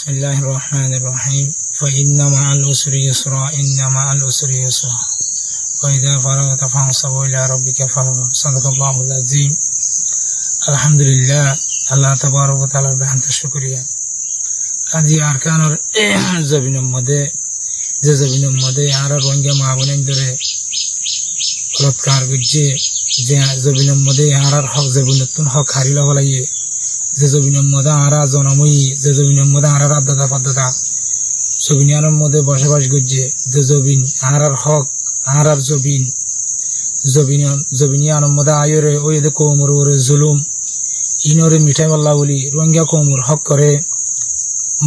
بسم الله الرحمن الرحيم فإن مع العسر يسرا إن مع العسر يسرا وإذا فرغت فانصب إلى ربك فارغب صدق الله العظيم الحمد لله আল্লাহ তাবারক ওয়া তাআলার বেহান্ত শুকরিয়া। আজি আরকানের জবিনের মধ্যে আর রোহিঙ্গা মা বোনের ধরে বলৎকার করছে যে জবিনের মধ্যে আর হক জবিনতুন হক হারিলা বলাইয়ে যে জবিনের মধ্যে আরা জনময়ী যে জবিনের মধ্যে আর আদাতা পদ্ধতা জবিনিয়ানের মধ্যে বসবাস করছে যে জবিন আর হক আর জবিনিয়ানের মধ্যে আয়রে ওই কৌমর ওরে জুলুম ইনরে মিঠাই বল্লা বলি রোহিঙ্গা কৌমর হক করে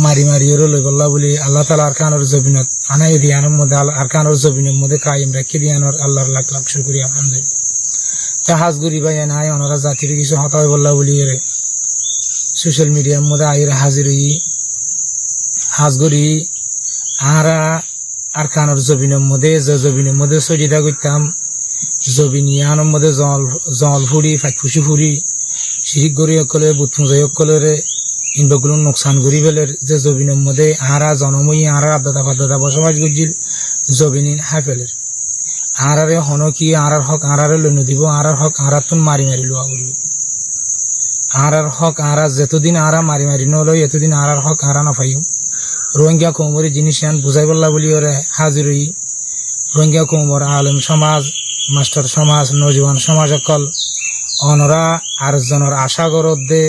মারি ওরে লই বল্লা বলি আল্লাহ তাআলা আরকানের জবিনত আনাই দিয়ানোর মধ্যে আরকানের জবিনের মধ্যে কায়েম রেখে দিয়ানোর আল্লাহর লাখ লাখ শুকরিয়া আলহামদুলিল্লাহ। তা হাজগুড়ি ভাই নাই ওনারা জাতির কিছু হতাই বল্লা বলি এরে সোশ্যাল মিডিয়ার মধ্যে আইরে হাজির হই হাজগুড়ি আরা আরকানের জবিনের মধ্যে সজিদা করতাম জবিনিয়ানোর মধ্যে জল ফুড়ি ফাঁকুশি ফুড়ি শিরিক গড়ি অকলে বুথমুজাই অকলেরে ইনবগুলো নোকসান করি ফেলের যে জবিনের মধ্যে আরা জনময়ী আরা আদাতা পাদাতা বসবাস করছিল জবিনিন হাই ফেলের আরারে হনকি আরার হক আরারে লইন দিব আরার হক আরাতুন মারি লোয়া করিব আরার হক আরা যতদিন আরা মারি নলই এতদিন আরার হক আরা না পাইম। রোহিঙ্গা কৌমরে জিনিস বুঝাই বললা বলি ওরে হাজির হই রোহিঙ্গা কৌমর আলেম সমাজ মাস্টার সমাজ নজওয়ান সমাজ অকল অনরা আর জনের আশা করত দে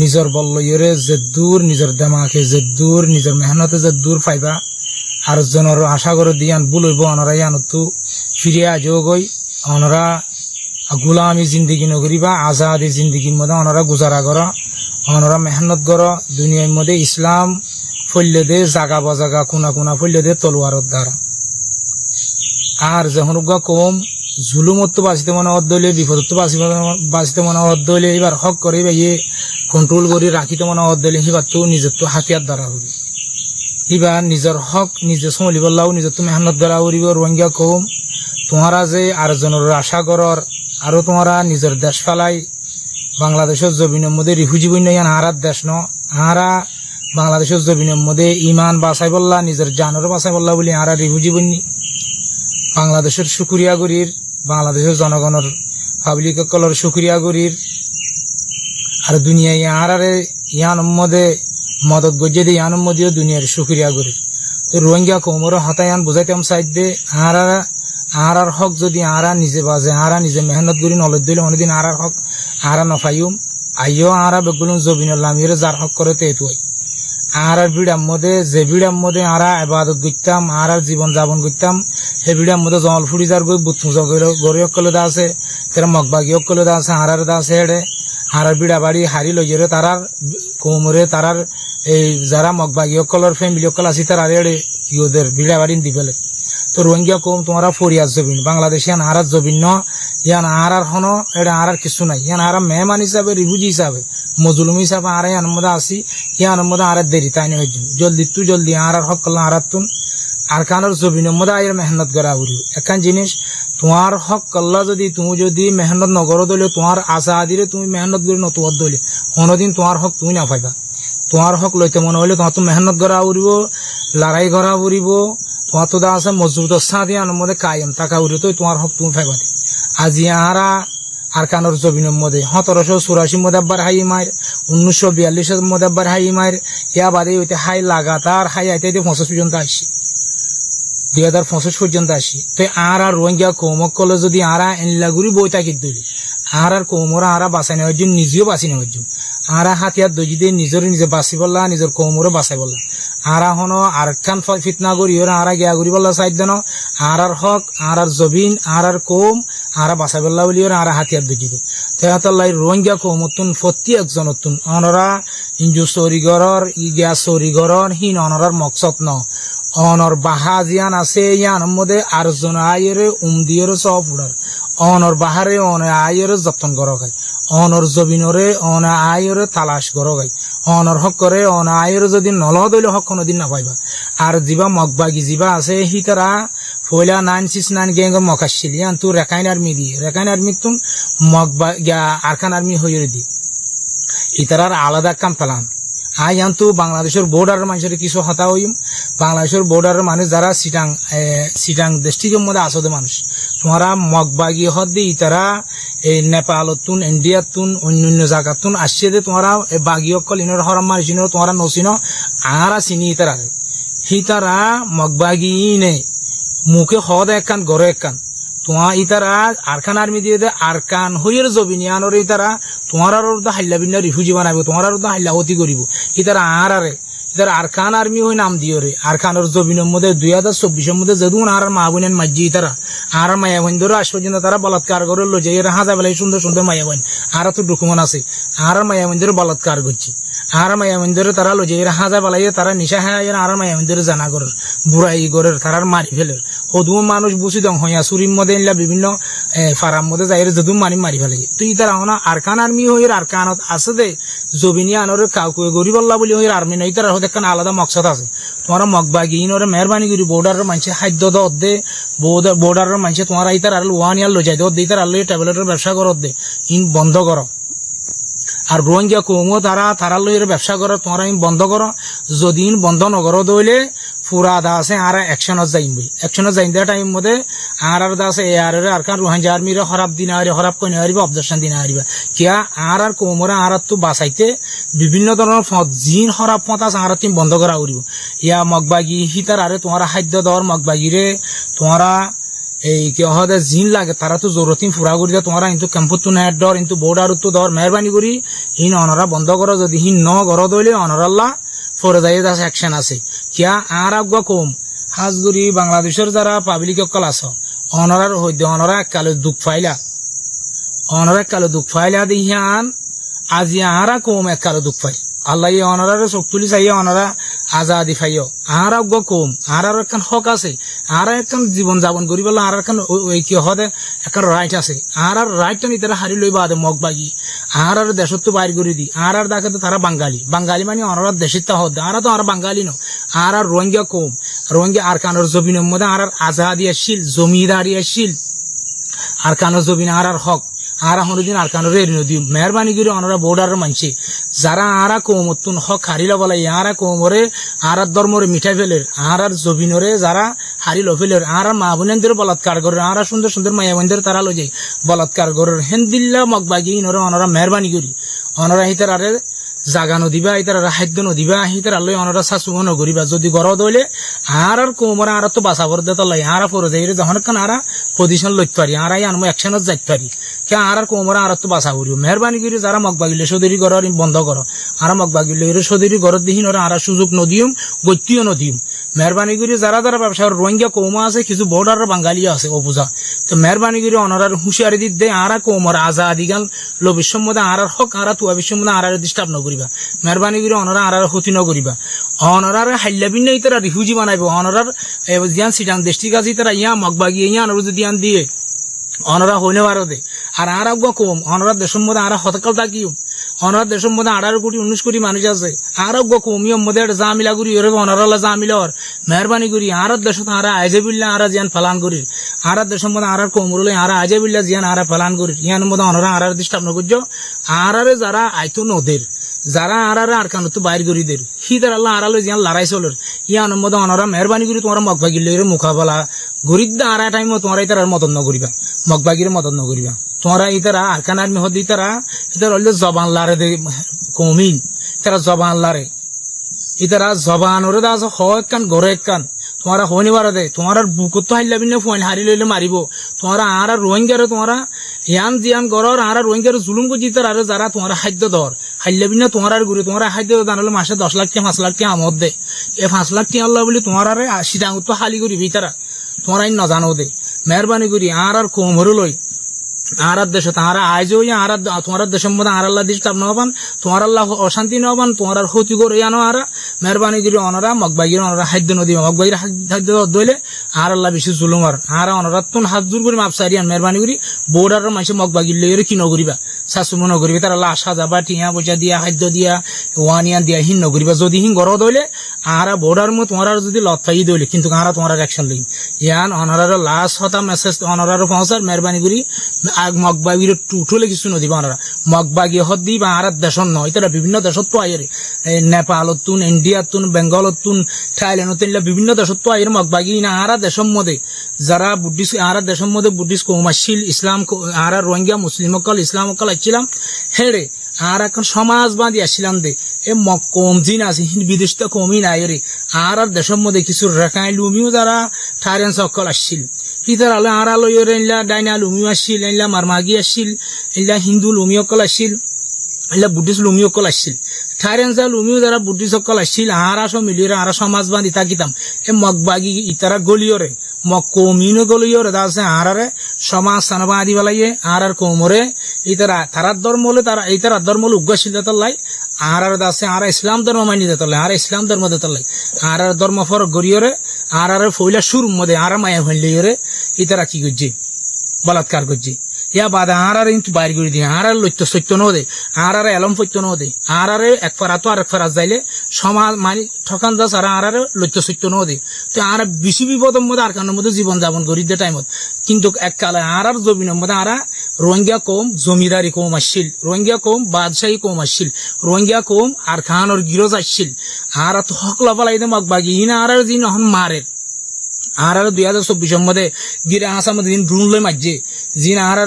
নিজের বল্লইরে যে দূর নিজের দেমাকে যে দূর নিজের মেহনতে যে দূর পাইবা আর জনের আশা করে দিয়ান বুলইব অনরা ইয়ানতো ফিরে আজও গই অনরা গুলামি জিন্দিগি নগরিবা আজাদি জিন্দিগির মধ্যে অনরা গুজারা কর অনরা মেহনত কর দুনিয়ার মধ্যে ইসলাম ফল্লে দে জাগা বাজাগা কোনা ফল্লে দে তলোয়ারত দ্বারা আর যখন কম জুলুমত বাঁচিতে মনে অদ্দলে বিপদত বাঁচিতে মনে অদ্দলে এবার হক করে ইয়ে কন্ট্রোল করে রাখিতে মনে অদ্দলে এবার তো নিজের তো হাতিয়ার দ্বারা হবি এবার নিজের হক নিজে চলিব লাও নিজের তো মেহনত দ্বারা করিব। রোহিঙ্গা কম তোমারা যে আরেকজনের আশা করর আরো তোমারা নিজের দেশ ফেলাই বাংলাদেশের জবিনের মধ্যে রিফিউজি বন্য আহারার দেশ ন আহারা বাংলাদেশের জবিনের মধ্যে ইমান বাঁচাই বললা নিজের জানের বাঁচাই বললা বলি আহারা রিফিউজি বন্যি বাংলাদেশের শুকুরিয়া করির বাংলাদেশের জনগণের পাবলিক কলর শুকুরিয়া করির আর দুনিয়ায় আহারে ইয়ান মধ্যে মদত গজ্জে দিয়ে ইয়ান মধ্যেও দুনিয়ার শুকুরিয়া করির। তো রোহিঙ্গা কৌমর হতায়ান বুঝাইতাম সাইড দে আহারার হক যদি আহারা নিজে বাজে আহারা নিজে মেহনত করি নলেজ দিলে অনেকদিন আহারার হক আহারা নফাইম আইও আহারা বেগুলো জবিনুল লামিয়ে যার হক করে তেতুয়াই আহারার বিড়ার মধ্যে যে বিড়ার মধ্যে আহারা এবাদত করতাম আহারার জীবন যাপন করতাম সেই বিড়ার মধ্যে জল ফুড়ি যার গই বুথ গড়ি অকলে দা আছে সেটা মগবাগি অকলে দা আছে আহারার দা আছে হেডে আহারার বিড়া বাড়ি হারি লইরে তারার কৌমরে তারার এই যারা মগবাগি অকলের ফ্যামিলি অকল আছে তারা এড়ে কি ওদের বিড়া বাড়ি দি ফেলে। তো রোহিঙ্গা কম তোমরা ফরিয়াদ জবিন বাংলাদেশিয়ান আহারার জবিন ন ইয়ান আহারার হন এটা আহারার কিছু নাই ইয়ান আহারা মেহমান হিসাবে রিফিউজি হিসাবে মজলুম হিসাবে আহারা ইয়ান মধ্যে আসি ইয়ান মধ্যে আহার দেরি তাই নয় জলদি আহারার হক করলাম আহারাতুন আরকানের জবিনের মধ্যে আয়ের মেহনত করা উড়িও একান জিনিস তোমার হক করলা তুমি যদি মেহনত নগর দলে তোমার আশা আদিরে তুমি মেহনত করে নতুন দলে কোনোদিন তোমার হক তুমি না পাইবা। তোমার হক লইতে মনে হইলে তোমার তো মেহনত করা উড়িব লড়াই করা উড়িব তোমার তো দা আছে মজবুত সাদিয়ানোর মধ্যে কায়েম থাকা উড়িত তোমার হক তুমি পাইবা। আজি আহারা আরকানের জবিনের মধ্যে 1784 মধ্যে একবার হাই মায়ের 1942 মধ্যে একবার হাই মায়ের ইয়া বাদে হইতে হাই লাগাতার হাই আইতে 50 পর্যন্ত আসি 2025 পর্যন্ত আসি। তো আর রোহিঙ্গা কৌমক কলে যদি আরা এনলাগুড়ি বই তাকি দলি আর কৌমরা আরা বাঁচাই নেওয়ার জন্য নিজেও বাঁচি নেওয়ার জন্য আরা হাতিয়ার দই দিয়ে নিজে বাঁচি বললা নিজের কৌমরে বাঁচাই বললা আরা হন আর খান ফিতনা করি ওরা আরা গিয়া করি বললা সাইড দেন আর হক আর জবিন আর কৌম আরা বাঁচাই বললা বলি ওরা আরা হাতিয়ার দই দিয়ে তেহাতাল্লাই রোহিঙ্গা কৌমতুন প্রতি একজনতুন অনরা ইঞ্জু চৌরিগড়র ইগিয়া চৌরিগড়র হিন অনরার মকসদ ন অনর বাহাজিয়ান আছে ইয়ান মধ্যে আরজন আয়ের উমদিয়ের সব উড়ার অনর বাহারে অন আয়ের যত্ন করা গায় অনর জবিনরে অন আয়ের তালাশ করা গায় অনর হক করে অন আয়ের যদি নল দইলে হক কোনোদিন না পাইবা। আর যিবা মগবাগি যিবা আছে সি তারা ফয়লা 969 গ্যাংর মকাশিলি আন তুই রেখাইন আর্মি তুন মগবা আরকান আর্মি হইরে দি ইতারার আলাদা কাম পেলান আইয়ান তো বাংলাদেশের বর্ডারের মানুষের কিছু হতা হইম বাংলাদেশের বর্ডারের মানুষ যারা সিটাং ডিস্ট্রিক্টের মধ্যে আসতে মানুষ তোমরা মগবাগি হদ দিয়ে তারা এই নেপালতুন ইন্ডিয়াতুন অন্য জায়গাতুন আসছে যে তোমরা বাগি অকল ইনর হরাম মানুষ ইনর তোমরা নচিন আরা চিনি তারা তারা মগবাগি নে মুখে হদ একখান গড়ে একখান তোমার ইতারা আরকান আর্মি দিয়ে দে আরকান হইয়ের জবিনিয়ানোর ইতারা তোমার হাল্লা বিন্না রিফিউজি বানাবো তোমার হাল্লা হতি করিব ইতারা ইতারা আরকান আর্মি হয়ে নাম দিও রে আরকানোর জবিনের মধ্যে 2024 মধ্যে যদুন আর মা বোনের মাঝি ইতারা আর মায়া বোন ধরো আজ পর্যন্ত তারা বলাৎকার করে লো যে এরা হাজা বেলায় সুন্দর সুন্দর মায়া বোন আর তো ডকুমেন্ট আছে আর মায়া বোন ধরে বলাৎকার করছে আর মায়া মন্দিরে তারা লো যে এরা হাজা বালাইয়ে তারা নিশা হ্যাঁ আর মায়া মন্দিরে জানা করের বুড়াই করের তারার মারি ফেলের সদুম মানুষ বুঝি দং হইয়া চুরির মধ্যে এনলা বিভিন্ন ফারাম মধ্যে যাই যদুম মারি ফেলে তুই তারা হনা আরকান আর্মি হইর আরকানত আছে দে জবিনিয়া আনরে কাউকে গরিব আল্লাহ বলি হইর আর্মি নই তারা হতে একটা আলাদা মকসদ আছে তোমার মগবাগি ইনরে মেহরবানি করি বর্ডারের মানুষে খাদ্য দত দে বর্ডারের মানুষে তোমার ইতার আর ওয়ানিয়ার লো যাই দত দে ইতার আল্লাহ ট্যাবলেটের ব্যবসা করত দে ইন বন্ধ করো আর রোহিঙ্গা কমো তারা লইয়ের ব্যবসা করো তোমরা বন্ধ করো যদি বন্ধ নগরো দইলে পুরা দা আছে আর অ্যাকশনত যাইন দেওয়া টাইম মধ্যে আর দা আছে আর কারণ রোহিঙ্গা আর্মিরা খারাপ দিন আরি খারাপ কই হারিবা অবজারশন দিন হারিবা কিয়া আর কোমরা আর তো বাঁচাইতে বিভিন্ন ধরনের পথ জিন খারাপ পথ আছে আর তুমি বন্ধ করা উড়িব ইয়া মগবাগি হিতার আরে তোমার খাদ্য দর মগবাগিরে তোমরা এই কি হদে জিন লাগে তারা তো জরুরতিন ফুরা করি দেয় তোমরা কিন্তু ক্যাম্পত তো নেট ডর কিন্তু বর্ডার তো দর মেহরবানি করি হিন অনরা বন্ধ করো যদি হিন ন গর দইলে অনরাল্লাহ ফরে যাই আছে অ্যাকশন আছে কিয়া আর আগুয়া কম হাজগুড়ি বাংলাদেশের যারা পাবলিক অকল আছ অনরার হইতে অনরা কালে দুঃখ ফাইলা দিহিয়ান আজি আরা কম এক কালে দুঃখ ফাইল আল্লাহ অনারারে চোখ তুলি চাইয়া অনারা আজাদি ফাইও আর আগ কম আর একখান হক আছে আর একখান জীবন যাপন করি বলে আর একখান কি হদে একখান রাইট আছে আর রাইটটা নি তারা হারি লইবা আদে মগবাগি আর দেশত তো বাইর করে দি আর দেখে তো তারা বাঙালি মানে অনারার দেশের তা হদ আর তো আর বাঙালি ন আর রোহিঙ্গা কম রোহিঙ্গা আর কানোর জবিনের মধ্যে আর আজাদি আসিল জমিদারি আসিল আর কানোর জবিন আর হক আর হনুদিন আর কানোর নদী মেহরবানি করে অনরা বর্ডারের মানছে যারা আরা কৌমতুন হক হারিল বলাই আরা কৌমরে আর ধর্মরে মিঠাই ফেলের আর জবিনরে যারা হারিল ফেলের আর মা বোনেদের বলাৎকার করে আর সুন্দর সুন্দর মায়া বোনদের তারা লো যায় বলাৎকার করে হেন্দিল্লা মগবাগি ইনরে অনরা মেহরবানি করি অনরা হিতার আরে জাগা নদিবা ইতার খাদ্য নদিবা হিতার আল্লাহ অনরা শাশু নগরিবা যদি গর দইলে আর কোমরা আর তো বাঁচাবর দে তলাই আর পরে যাই যখন আর পজিশন লইতে পারি আর আনবো অ্যাকশনত যাইতে পারি কে আর কোমরা আর তো বাঁচা করিব মেহরবানি করি যারা মগবাগিলে সদরি ঘর বন্ধ করো আর মগবাগিলে সদরি ঘরত দিহিন আর সুযোগ নদিম গত্যিও নদিম মেহরবানি করি যারা যারা ব্যবসার রোহিঙ্গা কৌমা আছে কিছু বর্ডার বাঙালিও আছে অবুঝা তো মেহরবানি করি অনারার হুঁশিয়ারি দিত দে আর কৌমর আজাদি গান লবিশ্ব মধ্যে আর হক আর তুয়া বিশ্ব মধ্যে আর ডিস্টার্ব নকরিবা মেহরবানি করি অনারা আর ক্ষতি নকরিবা অনারার হাইলাবিন তারা রিফিউজি বানাইব অনারার জিয়ান সিটাং ডিস্ট্রিক্ট আছে তারা ইয়া মগবাগি ইয়া অনুরোধ দিয়ান দিয়ে অনরা হইনে পারো দে আর আগ কম অনরা দেশের মধ্যে আর হতকাল থাকিও অনরা দেশের মধ্যে 18 কোটি 19 কোটি মানুষ আছে আর আগ কমিয়ম মধ্যে জামিলা করি এর অনরালা জামিলার মেহরবানি করি আর দেশত আর আইজেবিল্লা আর জিয়ান ফালান করি আর দেশের মধ্যে আর কমরলে আর আইজেবিল্লা জিয়ান আর ফালান করি ইয়ান মধ্যে অনরা আর ডিস্টার্ব নকরছো আর যারা আইতো নদের যারা আর কানো তো বাইর করি দের হিদার আল্লাহ আড়ালো জিয়ান লড়াই চলের ইয়ান মধ্যে অনরা মেহরবানি করি তোমার মগবাগিলের মুখাবলা গরিব আর টাইম তোমার ইতার আর মদত নকরিবা মগবাগির মদত নকরিবা তোমরা ইতারা আরকান আর্মি হদ ইতারা ইতার হইলে জবান লারে দে কমিন তারা জবান লারে ইতারা জবান ওরে দা হয় কান গড়ে কান তোমারা হইনি বারে দে তোমার বুকত তো হাইলাবি না ফোন হারি লইলে মারিব তোমারা আর রোহিঙ্গারে তোমারা ইয়ান জিয়ান গড়র আর রোহিঙ্গারে জুলুম করে দিতার আর যারা তোমার খাদ্য দর হাইলাবি না তোমার আর গুড়ি তোমার খাদ্য দাঁড়ালে মাসে 10 লাখ টাকা 5 লাখ টাকা আমদ দে এই 5 লাখ টাকা আল্লাহ বলি তোমার আর 80 টাকা তো খালি করিবি তারা তোমার আইন নজানো দে মেহরবানি করি আর কোমর লই আর দেশে তাহারা আইজও আর তোমার দেশের মধ্যে আর আল্লাহ ডিস্টার্ব নবান তোমার আল্লাহ অশান্তি নবান তোমার ক্ষতি করে আনো আর মেহরবানি করি অনরা মগবাগির অনরা খাদ্য নদী মগবাগির খাদ্য দইলে আর আল্লাহ বেশি জুলুমার আর অনরা তুন হাত জোর করে মাপসারি আন মেহরবানি করি বর্ডারের মানুষ মগবাগির লইরে কি নগরিবা শাশুম নগরিবা তার আল্লাহ আসা যাবা টিয়া পয়সা দিয়া খাদ্য দিয়া ওয়ানিয়ান দিয়া হিন নগরিবা যদি হিন গড় দইলে আর বর্ডার মধ্যে তোমার যদি লত পাই দইলে কিন্তু আর তোমার অ্যাকশন লই ইয়ান অনারার লাস্ট হতা মেসেজ অনারার পৌঁছার মেহরবানি করি আগ মগবাগির টুটলে কিছু নদী অনারা মগবাগি হদ দি বা আর দেশত নয় তারা বিভিন্ন দেশত তো আইরে নেপালতুন ইন্ডিয়াতুন বেঙ্গলতুন থাইল্যান্ডতুন বিভিন্ন দেশত তো আইরে মগবাগি না আর দেশের মধ্যে যারা বুদ্ধিস্ট আর দেশের মধ্যে বুদ্ধিস্ট কৌম আসছিল ইসলাম আর রোহিঙ্গা মুসলিম অকল ইসলাম অকল আসছিলাম হেড়ে আর এখন সমাজবাদী আসছিলাম দে এ কম জিন আছে বিদেশ তো কমই নাই রে আর দেশের মধ্যে কিছু রেখাই লুমিও যারা থাইল্যান্ড সকল আসছিল ইতার আলো আর আলো ইলা ডাইনা লুমিও আসছিল ইলা মারমাগি আসছিল ইলা হিন্দু লুমি অকল আসছিল ইলা বুদ্ধিস্ট লুমি অকল আসছিল থাইল্যান্ড লুমিও যারা বুদ্ধিস্ট সকল আসছিল আর সব মিলিয়ে আর সমাজবাদী থাকিতাম এ মগবাগি ইতারা গলিয়রে কমিনো গলিয়রে দাসে আরারে সমাজ সানবাদী বলাইয়ে আর কোমরে ইতারা তারার ধর্ম হলে তারা এই তারার ধর্ম হলে উগ্রশীল তাল্লাই আর দাসে আর ইসলাম ধর্ম মানি দিতাল্লাই আর ইসলাম ধর্ম দিতাল্লাই আর ধর্ম ফর গরিয়রে আর ফইলা সুর মধ্যে আর মায়া হইলে ইতারা কি করছে বলাৎকার করছে ইয়া বাদে আর কিন্তু বাইর করে দিয়ে আর লইত্য সত্য ন দে আর এলম সত্য ন দে আর এক ফারা তো আর এক ফারা যাইলে সমাজ মানে ঠকান দাস আর লইত্য সত্য ন দে তো আর বেশি বিপদের মধ্যে আর কারণের মধ্যে জীবন যাপন করি দে টাইমত কিন্তু এককালে আর জমিনের মধ্যে আর রোহিঙ্গা কম জমিদারি কম আসছিল রোহিঙ্গা কম বাদশাহী কম আসছিল রোহিঙ্গা কম আর খানোর গিরজ আসছিল আর তো হকলা পালাই দে মগবাগি ইনা আর যি নহন মারে আর 2024 মধ্যে গিরে আসার মধ্যে দিন ড্রোন লই মাঝে জিন আর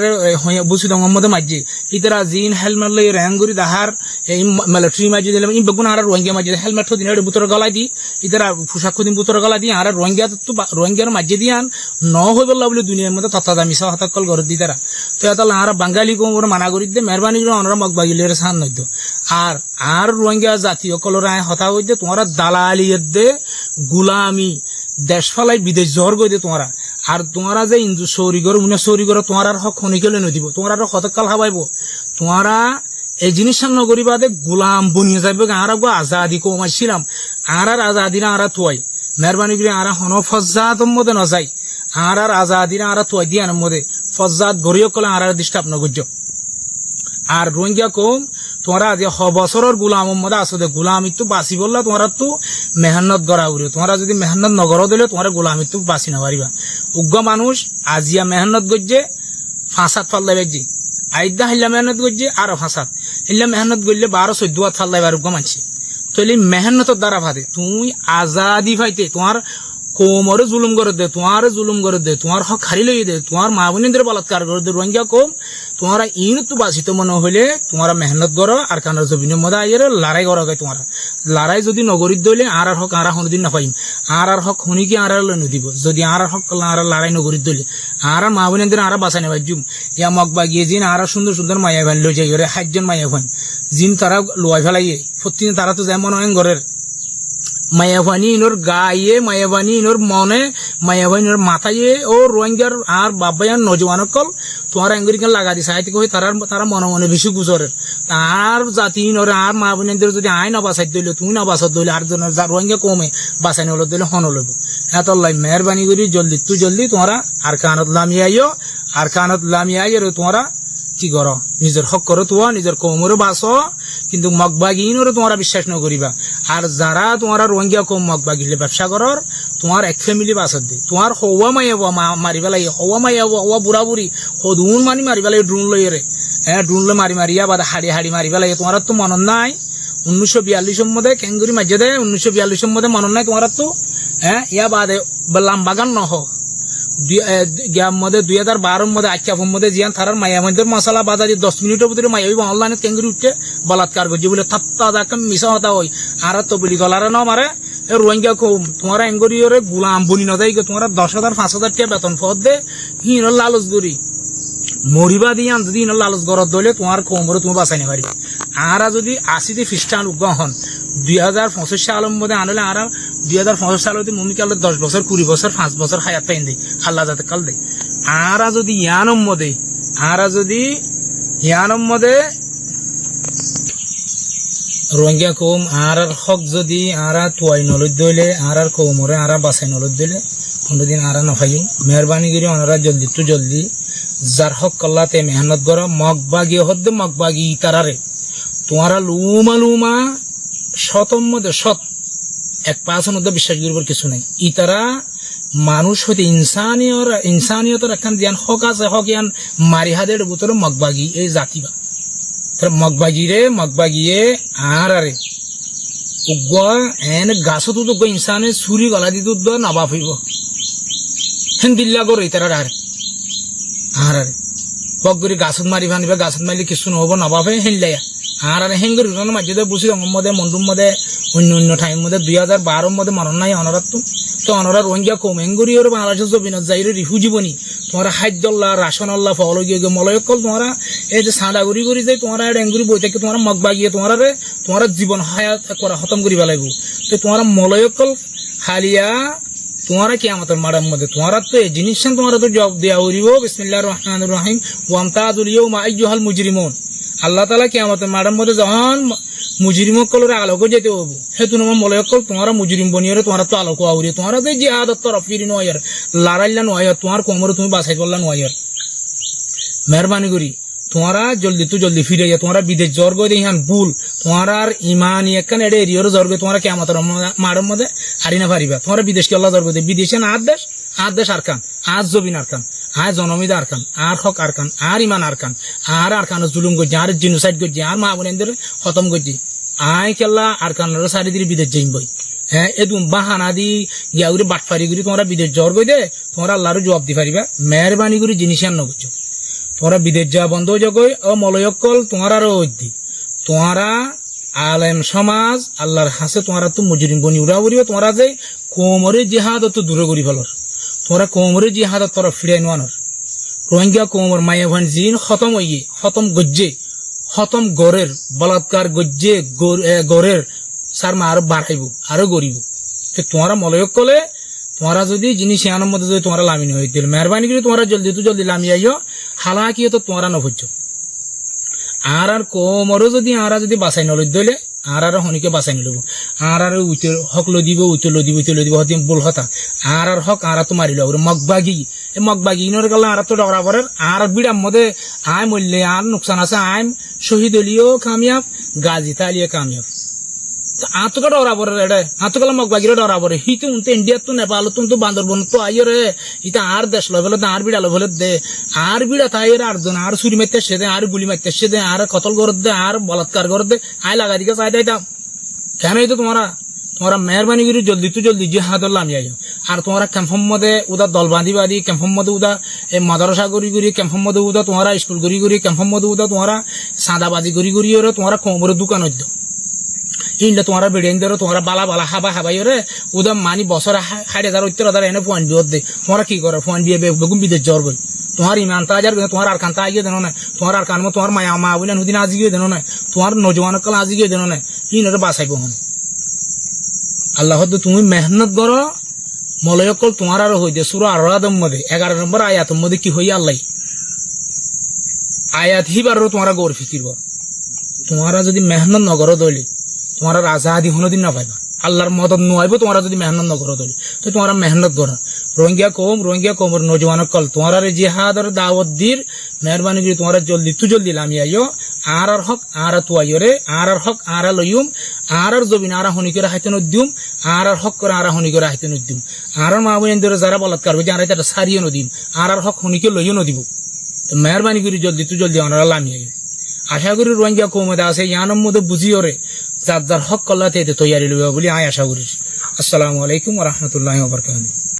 বসি দঙ্গর মধ্যে মাঝে ইতারা জিন হেলমেট লই র্যাঙ্গুরি দাহার এই মিলিটারি মাঝে দিলাম ই বেগুন আর রোহিঙ্গা মাঝে হেলমেট দিন বুতর গলায় দি ইতারা পোশাক দিন বুতর গলায় দি আর রোহিঙ্গা তো রোহিঙ্গার মাঝে দিয়ান ন হই বললা বলে দুনিয়ার মধ্যে তথা দামি সহ হাতাকল ঘর দি তারা তো এত আর বাঙালি কম মানা করি দে মেহরবানি করে অনরা মগবাগিলের সান নইদ আর রোহিঙ্গা জাতীয় কলরায় হতা হইতে তোমার দালালিয়ত দে গুলামি দেশ ফালাই বিদেশ জ্বর গই দে তোমারা আর তোমারা যে ইন্দু সৌরিগর উনি সৌরিগর তোমার আর হক খনিকেলে নদিব তোমার আর হতকাল হাবাইব তোমারা এই জিনিস নগরী বাদে গোলাম বনিয়ে যাবে আর আজাদি কমাইছিলাম আর আজাদিরা আর তুয়াই মেহরবানি করে আর হন ফজ্জাত মধ্যে নজাই আর আজাদিরা আর তুয়াই দিয়ার মধ্যে ফজ্জাত গড়িয়ে কলে আর ডিস্টার্ব নগর্য আর রোহিঙ্গা কম তোমরা যে বছরের গুলাম মধ্যে আসো দে গুলামিত্ব বাঁচি বললা তোমরা তো মেহনত করা উড়ে তোমরা যদি মেহনত নগর দিলে তোমার গোলামিত্ব বাঁচি না পারিবা উগ্র মানুষ আজিয়া মেহনত করছে ফাঁসাত ফাল্লাই বাজি আইদা হিল্লা মেহনত করছে আরো ফাঁসাত হিল্লা মেহনত করলে 12-14 ফাল্লাই বার উগ্র মানছি তাহলে মেহনতের দ্বারা ভাতে তুমি আজাদি পাইতে তোমার কোমরে জুলুম করে দে তোমার জুলুম করে দে তোমার হক হারি লই দে তোমার মা বোনদের বলাৎকার করে দে রোহিঙ্গা কম তোমারা ইন তো বাঁচিত মনে হইলে তোমারা মেহনত করো আর কানার জমিনের মধ্যে আইয়ের লড়াই করা গায় তোমারা লড়াই যদি নগরীত দইলে আর হক আর হনদিন না পাইম আর হক হনি কি আর লই নদিব যদি আর হক আর লড়াই নগরীত দইলে আর মা বোনদের আর বাঁচানে বাজুম ইয়া মগবা গিয়ে জিন আর সুন্দর সুন্দর মায়া ভান লই যাই ওরে 60 জন মায়া ভান জিন তারা লোয়াই ফেলাইয়ে প্রতিদিন তারা তো যেমন হয় ঘরের মায়াবানি ইনোর গায়ে মায়াবানি ইনোর মনে মায়াবানি ইনোর মাথায় ও রোহিঙ্গার আর বাবায়ান নজওয়ান কল তোমার আঙ্গুরিকান লাগা দিছে আইতে কই তারা মনে মনে বেশি গুজরের আর জাতি ইনোর আর মা বোনদের যদি আইন বাঁচাই দইলে তুমি না বাঁচাত দইলে আর জন রোহিঙ্গা কমে বাঁচাই হলো দইলে হন লইব এত লাই মেহরবানি করি জলদি তোমরা আর কানত লামিয়াইও আর কানত লামিয়াইয়ের তোমরা কি করো নিজের হক করো তোমার নিজের কমরে বাঁচো কিন্তু মগবাগিনরে তোমরা বিশ্বাস ন করিবা আর যারা তোমার রোহিঙ্গা কম মগবাগিলে ব্যবসা করর তোমার এক ফ্যামিলি বাঁচত দে তোমার হওয়া মাইয়াব মারি পেলাই হওয়া মাইয়াব হওয়া বুড়া বুড়ি সদুন মানি মারি পেলাই ড্রোন লইরে ড্রোন লৈ মারিয়া বাদা হাড়ি মারি পেলাই তোমার তো মনত নাই 1942 মধ্যে কেঙ্গুরি মাঝে দে 1942 মধ্যে মনত নাই তোমার তো ইয়া বাদে লাম্বাগান নহ মধ্যে 2012 মধ্যে আচ্ছাফের মধ্যে জিয়ান থারার মায়ামদের মশলা বাধা দিয়ে 10 মিনিটের ভিতরে মায়াবি অনলাইনে কেঙ্গুরি উঠে বলাৎকার করছে বলে থাপ্তা দাকা মিশা হতা হয় আর তো বলি গলারে না মারে রোহিঙ্গা কম তোমার এঙ্গুরিওরে গুলাম বনি না যাই তোমার 10,000 5,000 টাকা বেতন ফদ দে হিন লালচ করি মরিবা দিয়ে যদি ইন লালচ গরত দলে তোমার কোমরে তুমি বাঁচাই না পারি আর যদি 80 খ্রিস্টান উগ্রহন 2025 সালের মধ্যে আনলে আর 2025 সালে মমিকালে 10 বছর 20 বছর 5 বছর হায়াত পাইন দে আল্লাহ যাতে কাল দে আর যদি ইয়ানম মধ্যে রোহিঙ্গা কম আর হক যদি আর তুয়াই নলদ দইলে আর কোমরে আর বাঁচাই নলদ দিলে কোনদিন আর নফাইম মেহরবানি করে ওনারা জলদি যার হক কল্লাতে মেহনত করো মগবাগি হদ্দে মগবাগি তারারে তোমারা লুমা শতম মধ্যে শত 1% বিশ্বাস করিবার কিছু নাই ইতারা মানুষ হইতে ইনসানিয়তর একখান জ্ঞান হক আছে, হক ইয়ান মারি হাদের ভিতরে মগবাগি এই জাতিবা মগবাগিয়ে আরে উগ্র এন গাছত উগ্র ইনসানে ছুরি গলা দিত নাবা ফিরব হেন দিল্লা করে তারা আরে বকগুড়ি গাছত মারি ভানিবা, গাছত মারিলে কিছু নহব নবাবে হেনলাইয়া আর হেঙ্গুর মাঝে বুঝি রঙের মধ্যে মন্ডুর মধ্যে অন্য টাইম মধ্যে 2012 মধ্যে মরণ নাই অনরাত তো অনরা রোহিঙ্গা কম হেঙ্গুরি ওর বাংলাদেশের জমিনত যাই রিফিউজি বনি তোমার খাদ্যল্লাহ রাশনল্লাহ ফল গিয়ে মলয়কল তোমার এই যে সাদা গুড়ি করে যাই তোমার এঙ্গুরি বই থেকে তোমার মগবাগিয়ে তোমার জীবন হায়াত করা খতম করি পেলাইব। তো তোমার মলয়কল হালিয়া তোমার কি আমাদের মারার মধ্যে তোমার তো এই জিনিস তোমার তো জবাব দেওয়া হইব। বিসমিল্লাহির রহমানির রহিম ওয়ামতাজুল ইয়াউমা আইয়ুহাল মুজরিমুন। আল্লাহ তাআলা কি আমাদের মারার মধ্যে যখন মুজরিমকলরে আলোক যেতে হবো হেতু নম মলয়কল তোমার মুজরিম বনিয়ে তোমার তো আলোক আউরি তোমার তো জিহাদত তরফ ফিরি নয়ার লড়াইলা নয়ার তোমার কোমরে তুমি বাছাই করলা নয়ার মেহরবানি করি তোমারা জলদি ফিরে যা তোমারা বিদেশ জর্গ দেহান ভুল তোমার আর ইমান একখান এড়ে এরিয়র জর্গ তোমার কে আমাদের মারের মধ্যে হারি না পারিবা। তোমার বিদেশকে আল্লাহ জর্গ দে বিদেশে না আট দেশ আরকান আজ জবিন আরকান আর জনমিদ আরকান আর হক আরকান আর ইমান আরকান আর জুলুম করছে আর জিনোসাইড করছে আর মা বোনদের খতম করছে আয় কেল্লা আরকান সারিদির বিদেশ যাইম বই হ্যাঁ এদুম বাহানা দি গিয়াউরি বাটফারি করি তোমরা বিদেশ জর্গ দে তোমরা আল্লাহর জবাব দি পারিবা। মেহরবানি করি জিনিস আন করছো তোমরা বিদেশ যাওয়া বন্ধ হয়ে যাবে ও মলয়কল তোমার আরো ঐদি তোমারা আলেম সমাজ আল্লাহর হাসে তোমারা তো মজুরিম বনি উড়াউড়িও তোমরা যে কোমরে জিহাদ তো দূরে করি ফেলর তোমরা কোমরে জিহাদ তোরা ফিরাই নোয়ানোর রোহিঙ্গা কোমর মায়া ভান জিন খতম হইয়ে খতম গজ্জে খতম গড়ের বলাৎকার গজ্জে গড়ের সার মা আরো বাড়াইব আরো গরিব। তোমরা মলয়কলে তোমরা যদি জিনিস আনার মধ্যে যদি তোমরা লামিনী হয়ে দিল মেহরবানি করে তোমরা জলদি লামি আইও হালাকি তো তোমরা নভুজ আর কোমরও যদি আরা যদি বাঁচাই নল দিলে আর হনিকে বাঁচাই নিলব আর হক লদিব উইতে লদিব হতে বল হতা আর হক আর তো মারিল মগবাগি ইনর গেল আর তো ডরা পরের আর বিড়ার মধ্যে আয় মূল্যে আর নোকসান আছে আয় শহীদ হলিও কামিয়াব গাজী তালিয়ে কামিয়াব আতকা ডরা পরে রে আতকাল মগবাগিরে ডরা পরে হিতে উনতে ইন্ডিয়া তো নেপাল তো বান্দরবন তো আইয় রে ইতা আর দেশ লবেলে আর বিড়া লবেলে দে আর বিড়া তাইয়ের আর জন আর ছুরি মারতে সে দে আর গুলি মারতে সে দে আর কতল করে দে আর বলাৎকার করে দে আয় লাগা দিকে চাই দেয় কেন এই তো তোমরা মেহরবানি করে জলদি জিহাদ লামি আইও আর তোমরা ক্যাম্পম মধ্যে উদা দল বাঁধি ক্যাম্পম মধ্যে উদা মাদ্রাসা করি ক্যাম্পম মধ্যে উদা তোমরা স্কুল করি ক্যাম্পম মধ্যে উদা তোমরা সাদাবাজি করি তোমরা কোমরে দোকান হইতো ইন্ডা তোমার বেড়ে ধরো তোমরা বালা হাবাই রে উদম মানি বছর 60,000 এনে ফোন দিয়ে দে তোমরা কি করো ফোন দিয়ে বেগুন বিদেশ জ্বর বই তোমার ইমান তাজার তোমার আর কান্তা আগিয়ে দেন না তোমার আর কান তোমার মায়া মা বলেন হুদিন আজি গিয়ে দেন না তোমার নজওয়ান কাল আজি গিয়ে দেন না ইনরে বাঁচাইব হন আল্লাহ তুমি মেহনত করো মলয়কল তোমার আরো হইতে সূরা আর-রাদম মধ্যে 11 নম্বর আয়াতের মধ্যে কি হই আল্লাহ আয়াত হিবারও তোমরা গৌর ফিকির তোমরা যদি মেহনত নগর দইলে তোমার আজাদি কোনোদিন না পাইবা আল্লাহর মদত নোয়াইব তোমরা যদি মেহনত নগর দইলে তো তোমরা মেহনত করো রোহিঙ্গা কৌমর নজওয়ান কল তোমার জিহাদের দাওয়াত দির মেহরবানি করে তোমরা জলদি লামি আইও আর হক আর তো আইও রে আর হক আর লইম আর জবিন আর হনিকে রাইতে নদিম আর হক করে আর হনিকে রাইতে নদিম আর মা বোনদের যারা বলাৎকার করবে যারা এটা সারিয়ে নদিম আর হক হনিকে লইও নদিব মেহরবানি করে জলদি আমরা লামি আইও। আশা করি রোহিঙ্গা কৌমতে আছে ইয়ানোর মধ্যে বুঝিও রে যার হক কল্লাতে তৈরি লইবা বলে আশা করি। আসসালামু আলাইকুম ওয়া রাহমাতুল্লাহি ওয়া বারাকাতুহু।